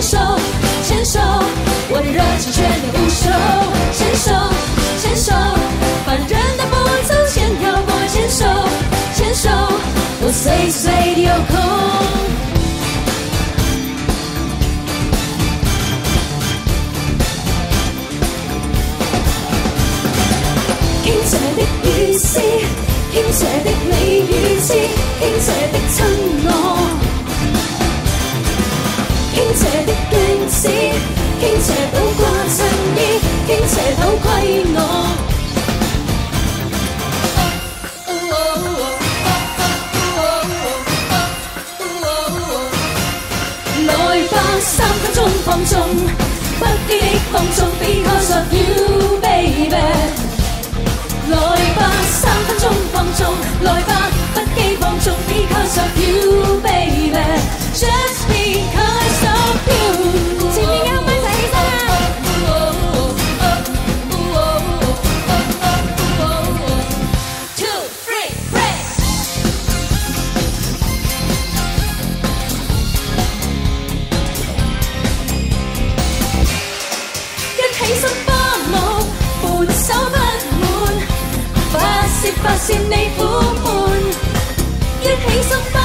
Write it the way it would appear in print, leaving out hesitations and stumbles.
牽手，牽手，我的熱情全力無收。牽手，牽手，凡人的步走先跳過。牽手，牽手，我隨時隨地有空。傾斜的意思，傾斜的你與知，傾斜的親我，傾斜的鏡子，傾斜倒掛襯衣，傾斜頭盔我。來吧，3分鐘放縱，不羈的放縱 ，because of you baby。來吧，3分鐘放縱，來吧，不羈放縱 because of you baby just because of you。 前面有咪齊起身啊 ！2 3 break。 一起心花舞，伴手不滿，發泄發泄你苦悶，一起心花